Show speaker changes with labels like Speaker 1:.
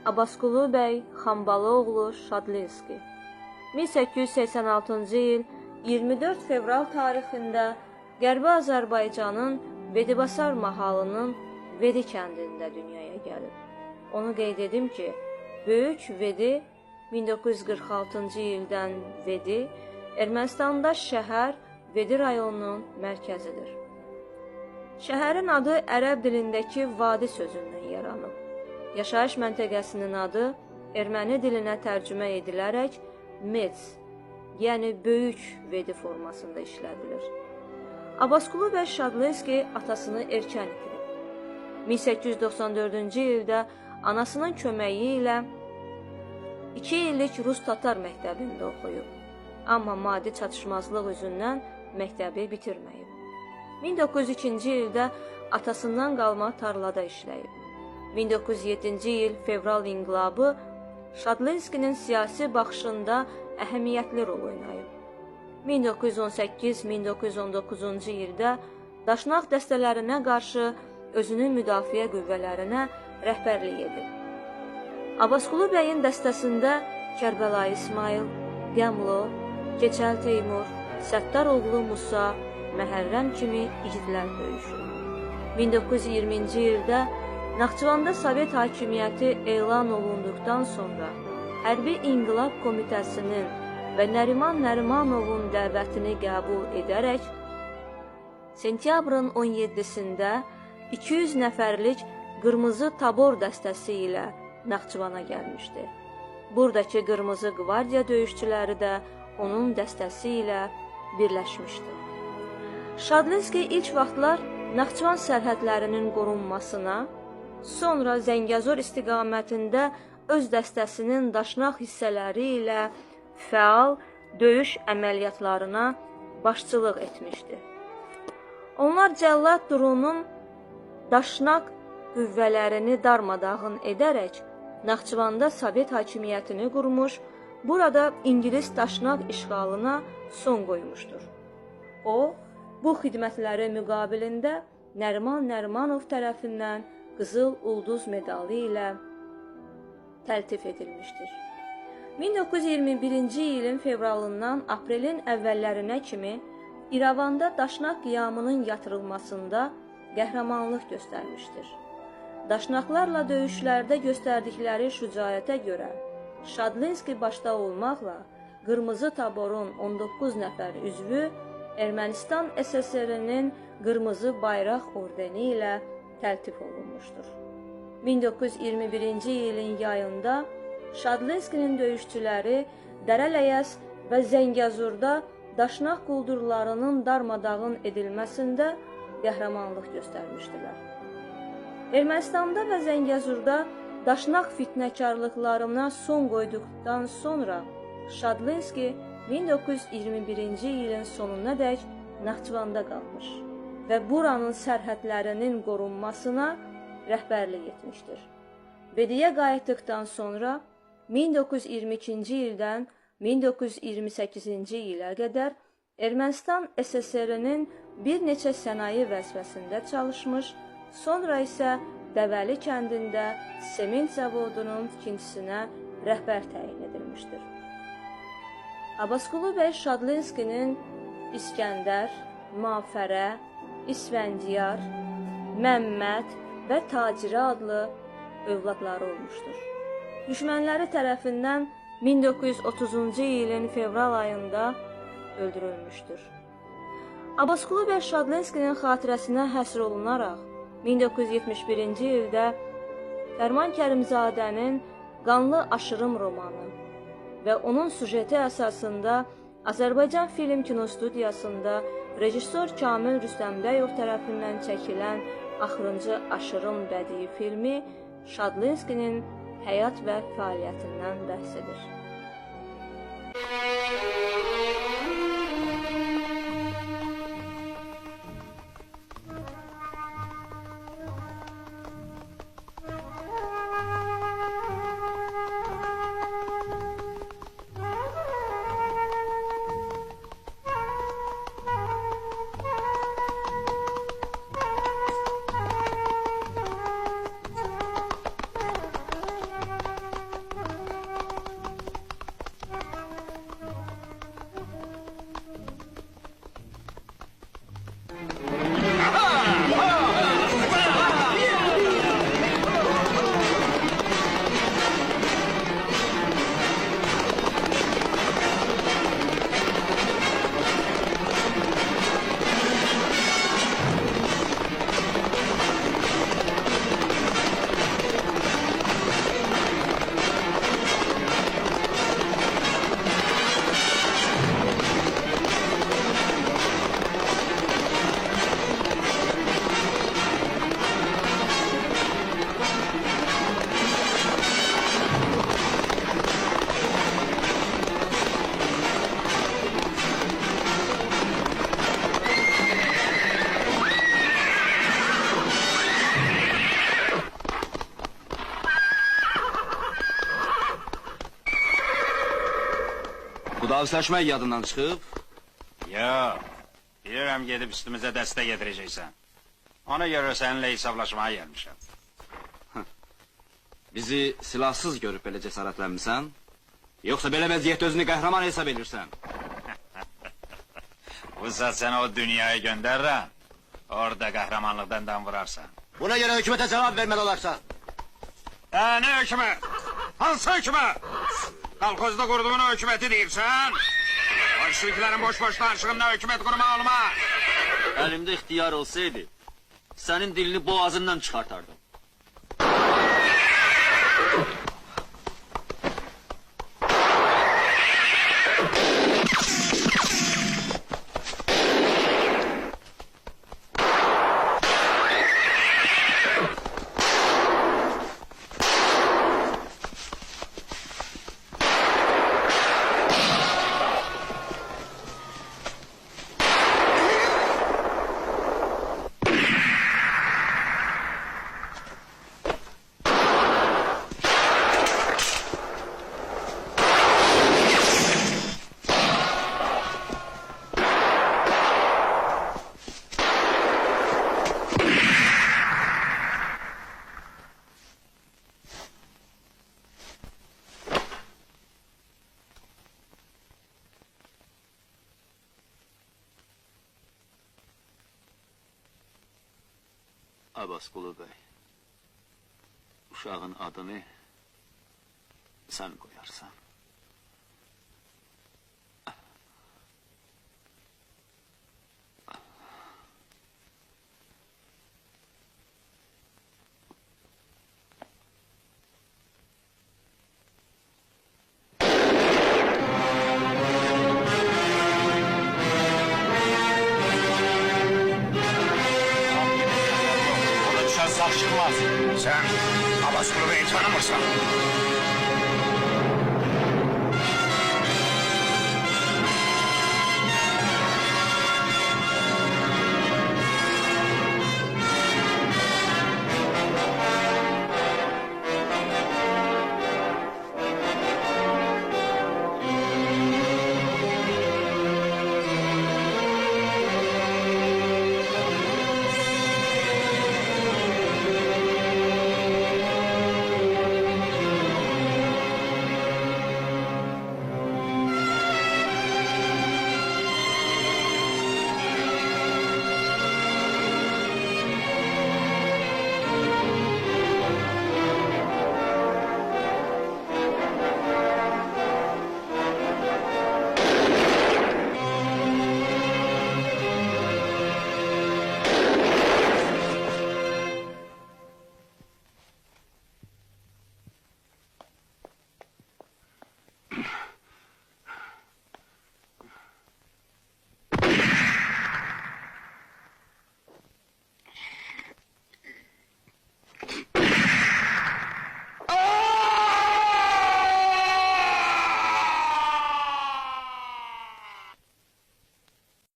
Speaker 1: Abbasqulu bəy Xambalıoğlu Şadlinski 1886-cı il 24 fevral tarixində Qərbi Azərbaycanın Vedibasar mahalının Vedi kəndində dünyaya gəlib. Onu qeyd edim ki, Böyük Vedi 1946-cı ildən Vedi, Ermənistanda şəhər Vedi rayonunun mərkəzidir. Şəhərin adı ərəb dilindəki vadi sözündən yaranıb. Yaşayış məntəqəsinin adı erməni dilinə tərcümə edilərək Mets, yəni Böyük Vedi formasında işlədilir. Abbasqulu bəy Şadlinski atasını erkən itirib. 1894-cü ildə anasının köməyi ilə 2 illik Rus-Tatar məktəbində oxuyub, amma maddi çatışmazlıq üzündən məktəbi bitirməyib. 1902-ci ildə atasından qalma tarlada işləyib. 1907-ci il fevral inqilabı Şadlinskinin siyasi baxışında əhəmiyyətli rol oynayıb. 1918-1919-cu ildə Daşnaq dəstələrinə qarşı özünün müdafiə qüvvələrinə rəhbərlik edib. Abbasqulu bəyin dəstəsində Kərbəlayı İsmayıl, Qəmlo, Keçəl Teymur, Səttaroğlu Musa, Məhərrəm kimi igidlər döyüşür. 1920-ci ildə Naxçıvanda Sovet hakimiyyəti elan olunduqdan sonra Hərbi İnqilab Komitəsinin və Nəriman Nərimanovun dəvətini qəbul edərək sentyabrın 17-sində 200 nəfərlik Qırmızı Tabor dəstəsi ilə Naxçıvana gəlmişdi. Buradakı Qırmızı Qvardiya döyüşçüləri də onun dəstəsi ilə birləşmişdi. Şadlinski ilk vaxtlar Naxçıvan sərhədlərinin qorunmasına, sonra Zəngəzur istiqamətində öz dəstəsinin Daşnaq hissələri ilə fəal döyüş əməliyyatlarına başçılıq etmişdi. Onlar Cəllad Durunun Daşnaq qüvvələrini darmadağın edərək Naxçıvanda Sovet hakimiyyətini qurmuş, burada İngilis Daşnaq işğalına son qoymuşdur. O, bu xidmətləri müqabilində Nəriman Nərimanov tərəfindən Qızıl Ulduz medalı ilə təltif edilmişdir. 1921-ci ilin fevralından aprelin əvvəllərinə kimi İrəvanda Daşnaq qiyamının yatırılmasında qəhrəmanlıq göstərmişdir. Daşnaqlarla döyüşlərdə göstərdikləri şücaətə görə Şadlinski başda olmaqla Qırmızı Taborun 19 nəfər üzvü Ermənistan SSR-nin Qırmızı Bayraq ordeni ilə təltif olunmuşdur. 1921-ci ilin yayında Şadlinskinin döyüşçüləri Dərələyəs və Zəngəzurda Daşnaq quldurlarının darmadağın edilməsində qəhrəmanlıq göstərmişdilər. Ermənistanda və Zəngəzurda Daşnaq fitnəkarlıqlarına son qoyduqdan sonra Şadlinski 1921-ci ilin sonunadək Naxçıvanda qalmış və buranın sərhədlərinin qorunmasına rəhbərlik etmişdir. Vediyə qayıtdıqdan sonra 1922-ci ildən 1928-ci ilə qədər Ermənistan SSR-nin bir neçə sənaye vəzifəsində çalışmış, sonra isə Dəvəli kəndində sement zavodunun tikintisinə rəhbər təyin edilmişdir. Abbasqulu bəy Şadlinskinin İskəndər, Mafərə, İsfəndiyar, Məmməd və Tacirə adlı övladları olmuşdur. Düşmənləri tərəfindən 1930-cu ilin fevral ayında öldürülmüşdür. Abbasqulu bəy Şadlinskinin xatirəsinə həsr olunaraq 1971-ci ildə Fərman Kərimzadənin Qanlı Aşırım romanı və onun sujeti əsasında Azərbaycan Film Kinostudiyasında rejissor Kamil Rüstəmbəyov tərəfindən çəkilən Axırıncı Aşırım bədii filmi Şadlinskinin həyat və fəaliyyətindən bəhs edir.
Speaker 2: Müdafiləşmək yadından çıxıb.
Speaker 3: Yox, bilirəm gedib üstümüzə dəstək getirəcəksən. Ona görə səninlə hesablaşmaya gəlmişəm.
Speaker 2: Bizi silahsız görüb belə cəsarətlənmirsən? Yoxsa belə vəziyyətdə özünü qəhrəman hesab edirsən?
Speaker 3: Bu saat səni o dünyaya göndərirəm. Orada qəhrəmanlıqdan dam vurarsan.
Speaker 4: Buna görə hökumətə cavab verməli olarsan.
Speaker 3: Ne hökumət? Hansı hökumət? Kolxozda qurduğun o hökuməti deyirsən? Bolşeviklərin boş-boş danışığında hökumət qurma olmaz.
Speaker 5: Əlimdə ixtiyar olsaydı, sənin dilini boğazından çıxartardım. Abbasqulu bəy, uşağın adını sən qoyarsan.
Speaker 3: Orada düşen sağ çıkmaz. Sen Abbasqulu Bey'i tanımırsan.